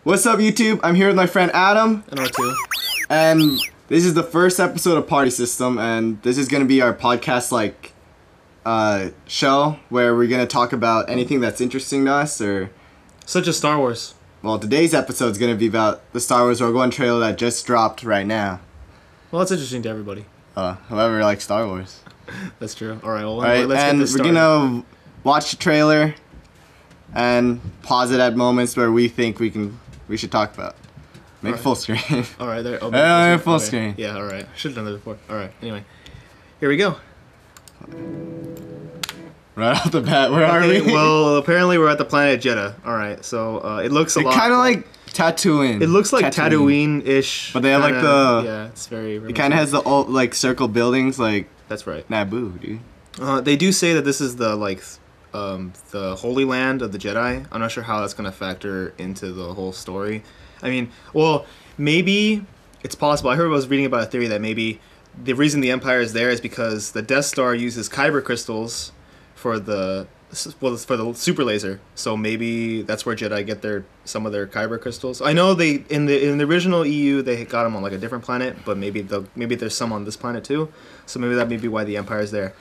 What's up, YouTube? I'm here with my friend Adam. And R2. And this is the first episode of Party System, and this is gonna be our podcast show where we're gonna talk about anything that's interesting to us, or such as Star Wars. Well, today's episode is gonna be about the Star Wars Rogue One trailer that just dropped right now. Well, that's interesting to everybody. Whoever likes Star Wars. That's true. All right, well, let's get this started. We're gonna watch the trailer and pause it at moments where we think we should talk about. Make full screen. All right, there. Oh, full screen. Yeah, all right. Should have done that before. All right. Anyway, here we go. Right off the bat, where are we? Well, apparently we're at the planet Jeddah. All right, so it looks a lot kind of like Tatooine. It looks like Tatooine-ish. But they have yeah, it's very. It kind of has the old circle buildings like. That's right. Naboo, dude. They do say that this is the the Holy Land of the Jedi. I'm not sure how that's gonna factor into the whole story. I mean, well, maybe it's possible. I was reading about a theory that maybe the reason the Empire is there is because the Death Star uses kyber crystals for the super laser. So maybe that's where Jedi get some of their kyber crystals. I know they in the original EU they got them on like a different planet, but maybe there's some on this planet too. So maybe that may be why the Empire is there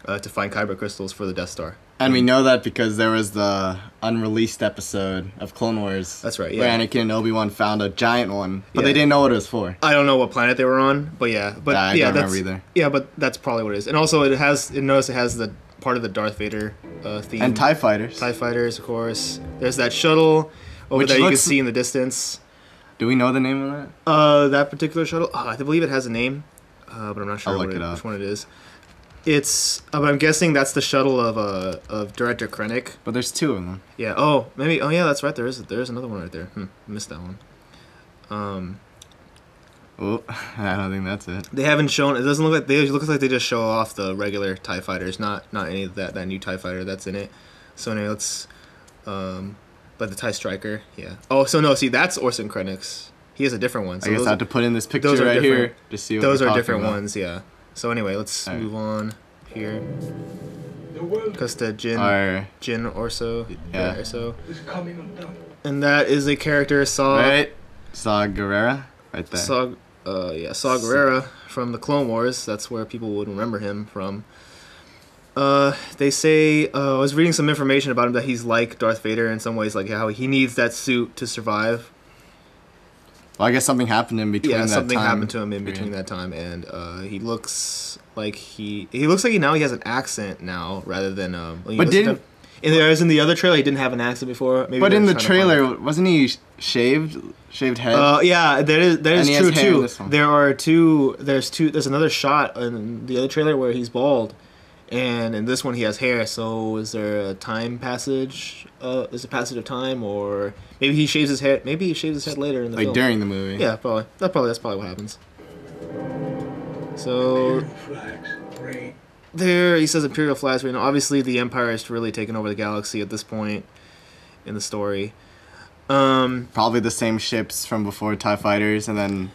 to find kyber crystals for the Death Star. And we know that because there was the unreleased episode of Clone Wars. That's right, yeah. Where Anakin and Obi-Wan found a giant one, but they didn't know what it was for. I don't know what planet they were on, but yeah. But I don't remember either. Yeah, but that's probably what it is. And also notice it has the part of the Darth Vader theme. And TIE fighters. TIE fighters, of course. There's that shuttle over there you can see in the distance. Do we know the name of that? That particular shuttle? I believe it has a name, but I'm not sure which one it is. But I'm guessing that's the shuttle of Director Krennic. But there's two of them. Yeah. Oh, maybe. Oh, yeah. That's right. There's another one right there. I missed that one. Oh, I don't think that's it. They haven't shown. It doesn't look like they. It looks like they just show off the regular TIE fighters, not any of that new TIE fighter that's in it. So anyway, let's. But the TIE Striker, yeah. Oh, so no. See, that's Orson Krennic's. He has a different one. So I guess I have to put in this picture right here to see what those are different ones. Yeah. So anyway, let's move on here. Because the Jin Orso, yeah. Orso. And that is a character Saw Gerrera, right there. Saw Gerrera from the Clone Wars. That's where people would remember him from. They say I was reading some information about him that he's like Darth Vader in some ways, like how he needs that suit to survive. Well, I guess something happened in between that time. Yeah, something happened to him in between that time, and he looks like now he has an accent now rather than. But didn't in the other trailer he didn't have an accent before. Maybe but in the trailer, wasn't he shaved head? Yeah, that is true too. There's another shot in the other trailer where he's bald. And in this one, he has hair. So, is there a time passage? Is it passage of time, or maybe he shaves his head? Maybe he shaves his head later in the film. Like during the movie. Yeah, probably. That's probably what happens. So, there he says Imperial flags. Right now, obviously, the Empire is really taking over the galaxy at this point in the story. Probably the same ships from before, TIE fighters, and then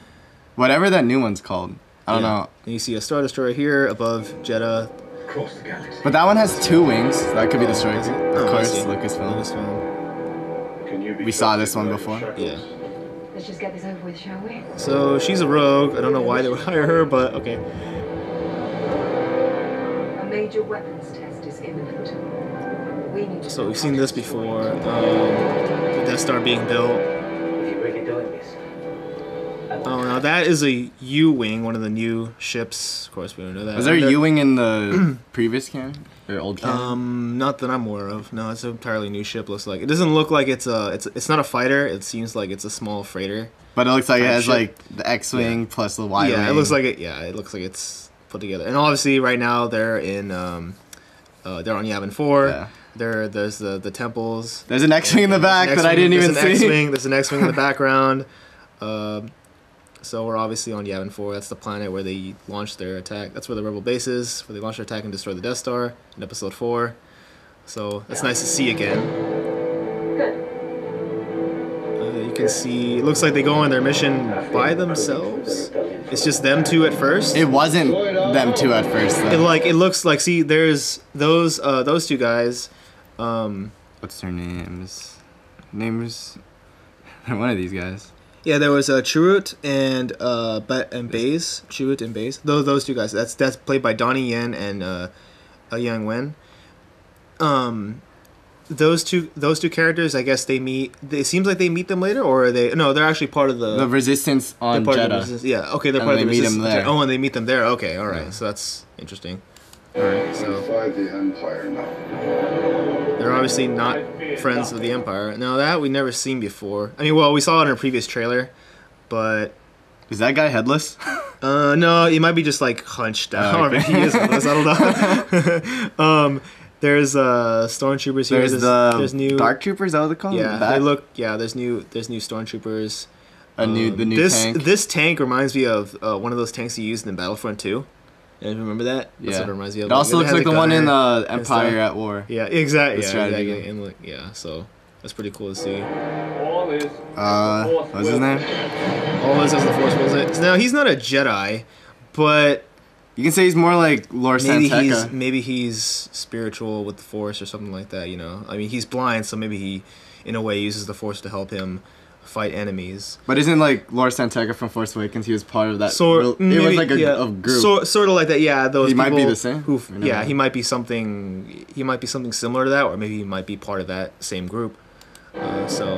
whatever that new one's called. I don't know. And you see a Star Destroyer here above Jeddah. But that one has two wings. That could be the Strike. Of course, Lucasfilm. We saw this one before. Yeah. Let's just get this over with, shall we? So she's a rogue. I don't know why they would hire her, but okay. A major weapons test is imminent. We need to. So we've seen this before. The Death Star being built. If you're really doing this. Oh, now that is a U-wing, one of the new ships. Of course, we don't know that. Was there a U-wing in the previous canon or old canon? Not that I'm aware of. No, it's an entirely new ship. Looks like it doesn't look like it's not a fighter. It seems like it's a small freighter. But it looks like it has like the X-wing plus the Y-wing. Yeah, it looks like it. Yeah, it looks like it's put together. And obviously, right now they're in they're on Yavin 4. Yeah. There's the temples. There's an X-wing in the back that I didn't even see. There's an X-wing in the background. So we're obviously on Yavin 4. That's the planet where they launched their attack. That's where the rebel base is, where they launched their attack and destroyed the Death Star in Episode 4. So that's nice to see again. You can see, it looks like they go on their mission by themselves. It's just them two at first. It wasn't them two at first, though. It looks like, see, there's those two guys. What's their names? One of these guys. Yeah, there was Chirrut and Baze. Chirrut and Baze. Those two guys. That's played by Donnie Yen and Yang Wen. Those two characters, I guess they meet. It seems like they meet them later, or are they? No, they're actually part of the Resistance on Jeddah. Yeah, okay, they're And part of the they meet Resistance. them there. Oh, and they meet them there. Okay, all right. Yeah. So that's interesting. All right, so Fight the Empire now. they're obviously not friends of the Empire. Now that we never seen before. I mean, well, we saw it in a previous trailer, but Is that guy headless? no, he might be just like hunched down. Oh, Or okay. maybe he is headless. I don't know. There's stormtroopers here. There's new Dark Troopers. Is that what they call them? Yeah, That? they look. Yeah, there's new stormtroopers. The new this tank. This tank reminds me of one of those tanks you used in Battlefront 2. And remember that? That's Yeah. what it reminds me of. It also looks had like the one in gunner and Empire stuff. at War. Yeah, exactly. The Yeah, strategy exactly. And yeah, so that's pretty cool to see. What's his name? All this as the Force wills it. Now he's not a Jedi, but You can say he's more like Lord Santeca. maybe he's spiritual with the Force or something like that. You know, I mean, he's blind, so maybe he, in a way, uses the Force to help him fight enemies. But isn't like Lord Santeca from Force Awakens? He was part of that. So it was like a group. Sort of like that. Yeah, those. He might be people the same. Who, We never yeah, know. he might be something. He might be something similar to that, or maybe he might be part of that same group. So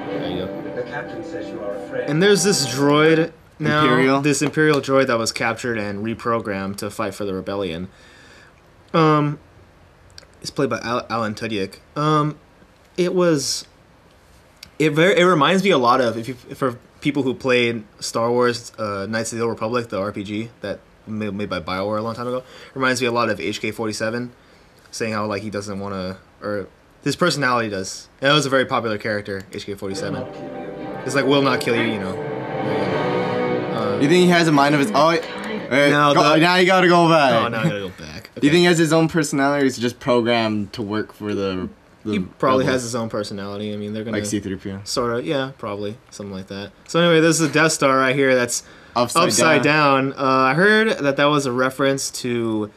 there you go. The captain says you are afraid. And there's this droid now. Imperial? This Imperial droid that was captured and reprogrammed to fight for the rebellion. It's played by Alan Tudyk. It reminds me a lot of for people who played Star Wars Knights of the Old Republic, the RPG that made by BioWare a long time ago. Reminds me a lot of HK-47, saying how like he doesn't want to, or his personality does. And that was a very popular character, HK-47. It's like will not kill you, you know. You think he has a mind of his own? No, now you gotta go back. Oh, now I gotta go back. Do you think he has his own personality, or is he just programmed to work for the He probably rebels? has his own personality. I mean, they're gonna Like C-3PO. sort of, yeah, probably something like that. So anyway, this is a Death Star right here that's Upside down. I heard that was a reference to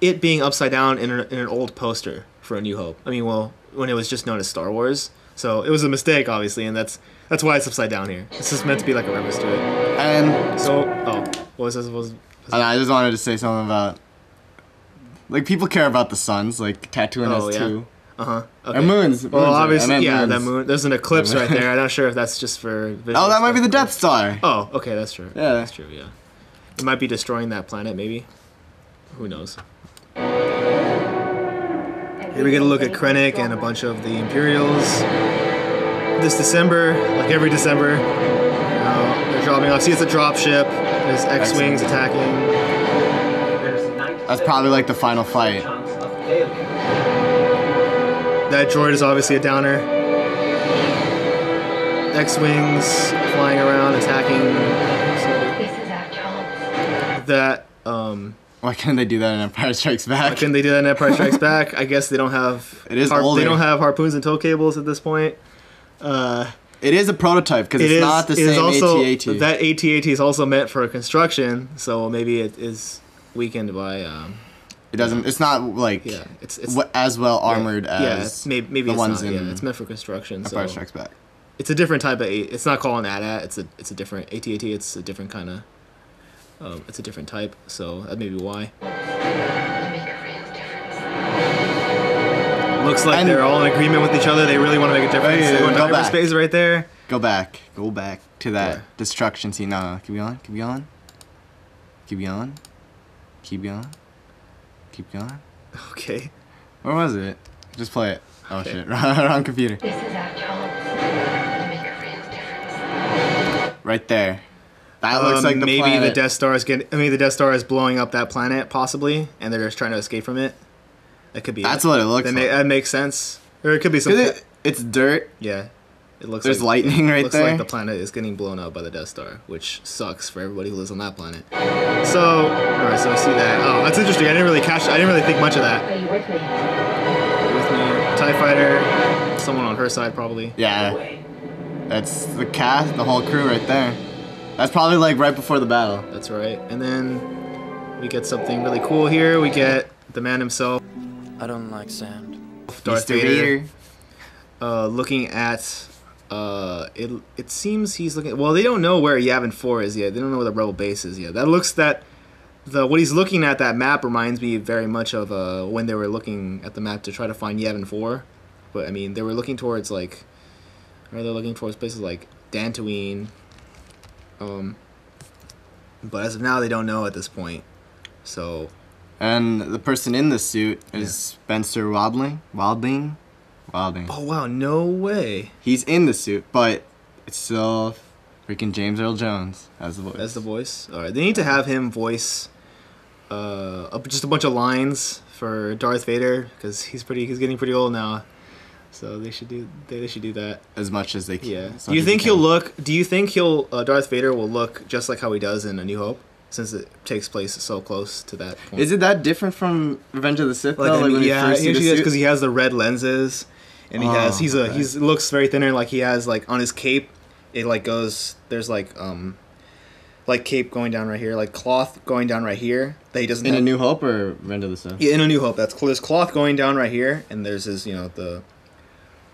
it being upside down in an old poster for A New Hope. I mean, well, when it was just known as Star Wars. So it was a mistake, obviously, and that's why it's upside down here. It's just meant to be like a reference to it. And So, what was this? I just wanted to say something about, like, people care about the suns, like Tatooine Oh, has yeah? two. Okay. And moons. Well, moons, I obviously, meant yeah, moons. that moon. There's an eclipse right there. I'm not sure if that's just for visual Oh, that might be the stuff. Death Star. Oh, okay, that's true. Yeah. That's true, yeah. It might be destroying that planet, maybe. Who knows? Here we get a look at Krennic and a bunch of the Imperials. This December, like every December, they're dropping off. See, it's a drop ship. There's X-Wings attacking. That's probably like the final fight. That droid is obviously a downer. X-Wings flying around, attacking. This is our chance. That, Why can't they do that in Empire Strikes Why Back? couldn't they do that in Empire Strikes Back? I guess they don't have. It is They older. don't have harpoons and tow cables at this point. It is a prototype because it's not the same AT-AT. That AT-AT is also meant for construction, so maybe it is weakened by. It doesn't. It's not like Yeah, it's as well armored yeah, as maybe the it's ones not. in Yeah, it's meant for construction. Empire So Strikes Back. it's a different type of. It's not called an AT-AT. It's a different AT-AT. It's a different kind of. It's a different type, so that may be why. Make a real difference. Looks like And- they're all in agreement with each other. They really want to make a difference. Hey, They're going to go back. hyperspace right there. Go back to that Where? destruction scene. No, keep going, keep going, keep going, keep going, keep going. Okay. Where was it? Just play it. Oh Okay. shit, wrong computer. This is our chance to make a real difference. Right there. That looks like the maybe planet. the Death Star is getting. I mean, the Death Star is blowing up that planet, possibly, and they're just trying to escape from it. That could be. That's what it looks like. That makes sense. Or it could be 'Cause something. it's dirt. Yeah, it looks. There's like, lightning right looks there. like the planet is getting blown up by the Death Star, which sucks for everybody who lives on that planet. So, all right, so I see that. Oh, that's interesting. I didn't really think much of that. Are you with me? With me, TIE fighter, someone on her side probably. Yeah, that's the cast, the whole crew right there. That's probably like right before the battle. That's right. And then we get something really cool here. We get the man himself, I don't like sand. Darth Mr. Vader. Vader. Looking at It seems he's looking. Well, they don't know where Yavin 4 is yet. They don't know where the rebel base is yet. What he's looking at, that map reminds me very much of when they were looking at the map to try to find Yavin 4. But I mean, they were looking towards like, or they're looking towards places like Dantooine. But as of now, they don't know at this point. So. And the person in the suit is Spencer Wilding. Oh wow, no way. He's in the suit, but it's still freaking James Earl Jones as the voice. As the voice. All right, they need to have him voice just a bunch of lines for Darth Vader because he's getting pretty old now. So they should do that As much as they can. Yeah. Do you think Darth Vader will look just like how he does in A New Hope, since it takes place so close to that point? Is it that different from Revenge of the Sith? Though? When yeah, because he has the red lenses, and he looks very thinner. Like he has like on his cape, it like goes. There's like cape going down right here, like cloth going down right here that he doesn't. In A New Hope or Revenge of the Sith? Yeah, in A New Hope. There's cloth going down right here, and there's his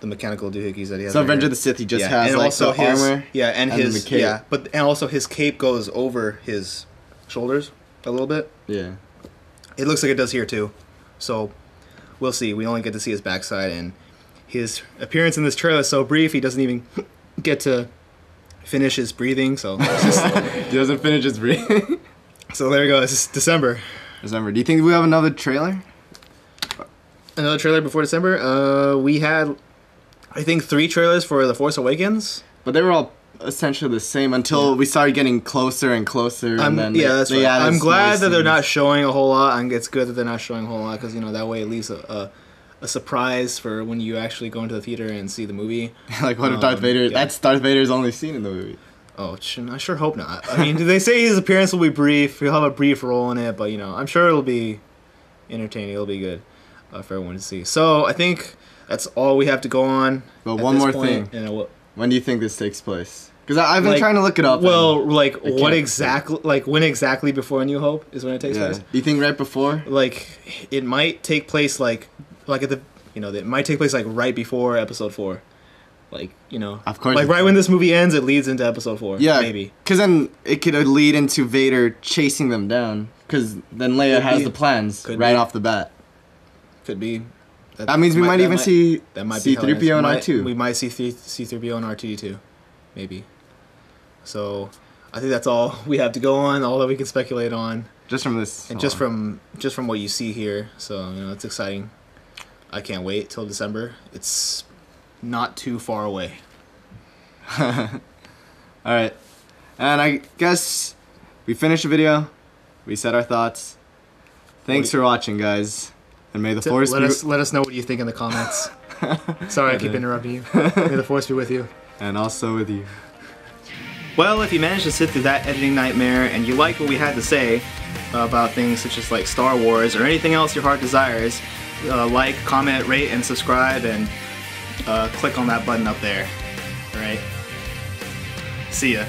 the mechanical doohickeys that he has. So right Revenge here. of the Sith, he just yeah, has and like also the his armor. and his the cape. and also his cape goes over his shoulders a little bit. Yeah. It looks like it does here too. So we'll see. We only get to see his backside, and his appearance in this trailer is so brief he doesn't even get to finish his breathing. So it's just, he doesn't finish his breathing. So there you go. It's December. Do you think we have another trailer? Another trailer before December? We had, I think, 3 trailers for The Force Awakens. But they were all essentially the same until we started getting closer and closer. And then that's right. I'm glad that they're not showing a whole lot. And it's good that they're not showing a whole lot because that way it leaves a surprise for when you actually go into the theater and see the movie. Like what if Darth Vader? Yeah. That's Darth Vader's only scene in the movie. Oh, I sure hope not. I mean, they say his appearance will be brief. He'll have a brief role in it, but I'm sure it'll be entertaining. It'll be good for everyone to see. So I think that's all we have to go on. But one more thing. When do you think this takes place? Because I've been trying to look it up. Well, when exactly before A New Hope is when it takes place? Do you think right before? It might take place at the it might take place right before Episode 4. Of course. Right when this movie ends, it leads into Episode 4. Yeah, maybe. Because then it could lead into Vader chasing them down. Because then Leia has the plans off the bat. Could be. That means we might even see C-3PO and R2. We might see C-3PO and R2-D2. Maybe. So, I think that's all we have to go on, all that we can speculate on. Just from this. And just from what you see here. So, it's exciting. I can't wait till December. It's not too far away. Alright. And I guess we finished the video. We said our thoughts. Thanks for watching, guys. And may the Force let us know what you think in the comments. Sorry, I keep interrupting you. May the Force be with you. And also with you. Well, if you managed to sit through that editing nightmare and you like what we had to say about things such as Star Wars or anything else your heart desires, like, comment, rate, and subscribe, and click on that button up there. Alright? See ya.